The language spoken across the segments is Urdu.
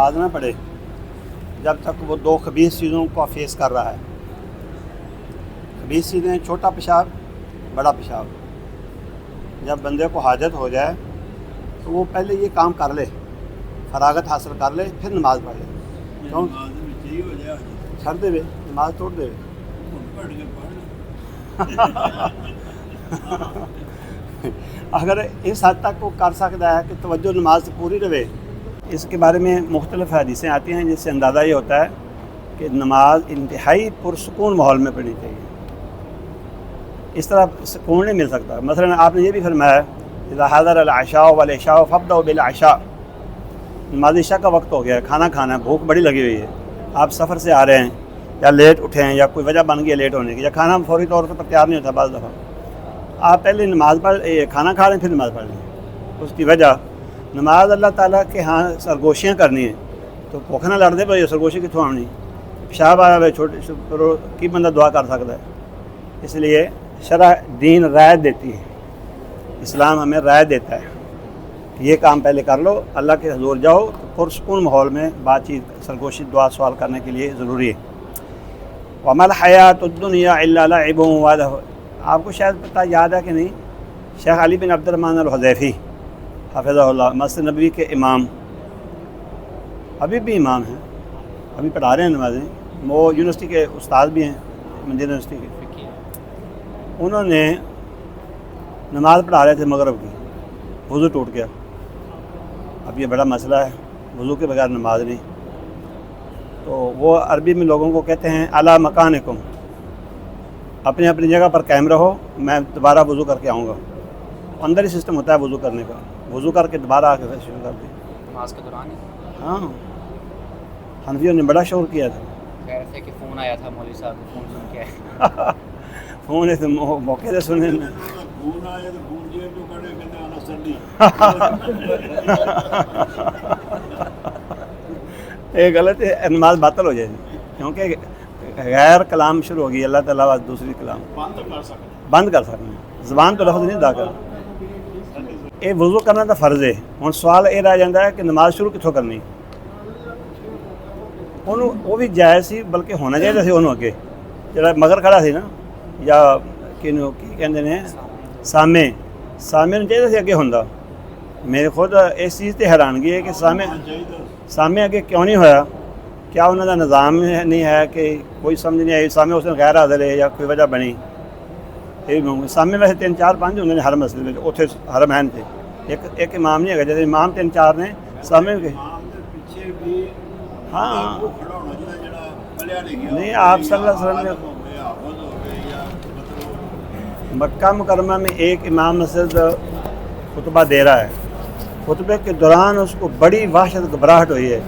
نماز نہ پڑھے جب تک وہ دو خبیث چیزوں کو فیس کر رہا ہے۔ خبیث چیزیں چھوٹا پیشاب، بڑا پیشاب۔ جب بندے کو حاجت ہو جائے تو وہ پہلے یہ کام کر لے، فراغت حاصل کر لے، پھر نماز پڑھ لے۔ کیوں چھڑ دے وے، نماز توڑ دے وے۔ اگر اس حد تک وہ کر سکتا ہے کہ توجہ نماز سے پوری رہے، اس کے بارے میں مختلف حدیثیں آتی ہیں جس سے اندازہ یہ ہوتا ہے کہ نماز انتہائی پرسکون ماحول میں پڑھنی چاہیے۔ اس طرح سکون نہیں مل سکتا۔ مثلا آپ نے یہ بھی فرمایا اذا حضر العشاء والعشاء فابدؤوا بالعشاء، نماز عشاء کا وقت ہو گیا ہے، کھانا کھانا ہے، بھوک بڑی لگی ہوئی ہے، آپ سفر سے آ رہے ہیں یا لیٹ اٹھے ہیں یا کوئی وجہ بن گئی ہے لیٹ ہونے کی، یا کھانا فوری طور پر تیار نہیں ہوتا بعض دفعہ، آپ پہلے نماز کھانا کھا رہے ہیں پھر نماز پڑھ لیں۔ اس کی وجہ نماز اللہ تعالیٰ کے ہاں سرگوشیاں کرنی ہیں، تو بھوک نہ لڑ دے بھائی سرگوشی کتوں آنی، پیشاب آیا بھائی چھوٹے کی بندہ دعا کر سکتا ہے۔ اس لیے شرع دین رعایت دیتی ہے، اسلام ہمیں رعایت دیتا ہے کہ یہ کام پہلے کر لو، اللہ کے حضور جاؤ تو پرسکون ماحول میں بات چیت سرگوشی دعا سوال کرنے کے لیے ضروری ہے۔ وَمَا الْحَيَاةُ الدُّنْيَا إِلَّا لَعِبٌ وَلَهْوٌ، آپ کو شاید پتہ یاد ہے کہ نہیں، شیخ علی بن عبد الرحمن الحذیفی حافظہ اللہ، مسجد نبوی کے امام، ابھی بھی امام ہیں، ابھی پڑھا رہے ہیں نمازیں، وہ یونیورسٹی کے استاد بھی ہیں، مدینہ یونیورسٹی کے۔ انہوں نے نماز پڑھا رہے تھے مغرب کی، وضو ٹوٹ گیا۔ اب یہ بڑا مسئلہ ہے، وضو کے بغیر نماز نہیں، تو وہ عربی میں لوگوں کو کہتے ہیں علی مکانکم، اپنی اپنی جگہ پر قائم رہو، میں دوبارہ وضو کر کے آؤں گا۔ اندر ہی سسٹم ہوتا ہے وضو کرنے کا، وضو کر کے دوبارہ آ کے شروع کر دیں نماز کے دوران۔ ہاں، حنفیوں نے بڑا شور کیا تھا۔ کہہ رہے تھے کہ فون آیا تھا مولوی صاحب کو، فون سن کے آئے۔ فون ہے تو موقع سے سنے نا۔ یہ غلط ہے، نماز باطل ہو جائے گی، کیونکہ غیر کلام شروع ہوگی، اللہ تعالیٰ بعد دوسری کلام بند کر سکتے ہیں، زبان تو لفظ نہیں ادا کر۔ یہ وضو کرنا تو فرض ہے، ہوں سوال یہ رہ جاتا ہے کہ نماز شروع کتوں کرنی، وہ بھی جائز سی، بلکہ ہونا چاہیے سی انہوں اگے جڑا مگر کھڑا سی نا، یا کنوں کی کہتے ہیں سامے نوں چاہیے سی اگے ہوندا۔ میرے خود اس چیز تے حیرانگی ہے کہ سامے اگے کیوں نہیں ہویا، کیا انہوں کا نظام نہیں ہے کہ کوئی سمجھ نہیں آئی، سامنے اس دن غیر حاضر ہے یا کوئی وجہ بنی۔ سامنے ویسے 3 4 5 ہوندے نے ہر مسجد میں، اتنے حرم ہیں تھے، ایک امام نہیں ہے، جیسے امام 3 4 نے سامنے کے۔ ہاں نہیں، آپ صلی اللہ علیہ وسلم نے مکہ مکرمہ میں ایک امام مسجد خطبہ دے رہا ہے، خطبے کے دوران اس کو بڑی وحشت گھبراہٹ ہوئی ہے،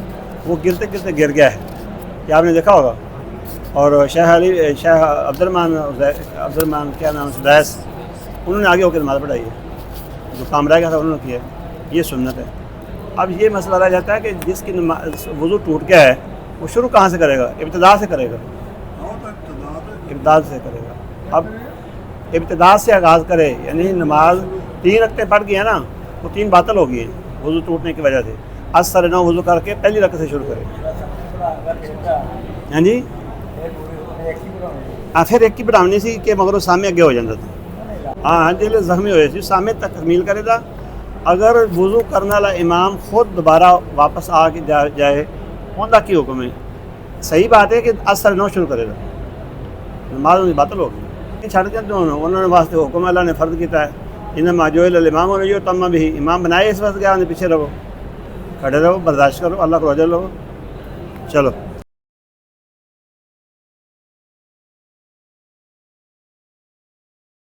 وہ گرتے گرتے گر گیا ہے، یہ آپ نے دیکھا ہوگا۔ اور شیخ عبد الرحمن کیا نام سدیس، انہوں نے آگے ہو کے نماز پڑھائی ہے، جو کام رہ گیا تھا انہوں نے کیا ہے، یہ سنت ہے۔ اب یہ مسئلہ رہ جاتا ہے کہ جس کی وضو ٹوٹ گیا ہے وہ شروع کہاں سے کرے گا؟ ابتدا سے کرے گا، ابتدا سے کرے گا۔ اب ابتدا سے آغاز کرے، یعنی نماز 3 رکعتیں پڑھ گئی ہیں نا، وہ 3 باطل ہو گئی ہیں وضو ٹوٹنے کی وجہ سے۔ اثر نہ وضو کر کے پہلی رکعت سے شروع کرے، ہاں جی، پھر ایک کی بڑھاونی سی کہ مگر وہ سامنے اگے ہو جاتا تھا، ہاں جی زخمی ہوئے سی، سامنے تک تکمیل کرے گا۔ اگر وضو کرنے والا امام خود دوبارہ واپس آ کے جائے، ان کا کی حکم ہے؟ صحیح بات ہے کہ اثر نہ شروع کرے گا، نماز ان کی باطل ہوگی، چھڑ کے انہوں نے واسطے حکم اللہ نے فرض کیتا ہے، انما جعل الامام لیؤتم بہ، امام بنائے اس وقت گیا پیچھے رہو، کھڑے رہو، برداشت کرو، اللہ کو رجا لو، چلو۔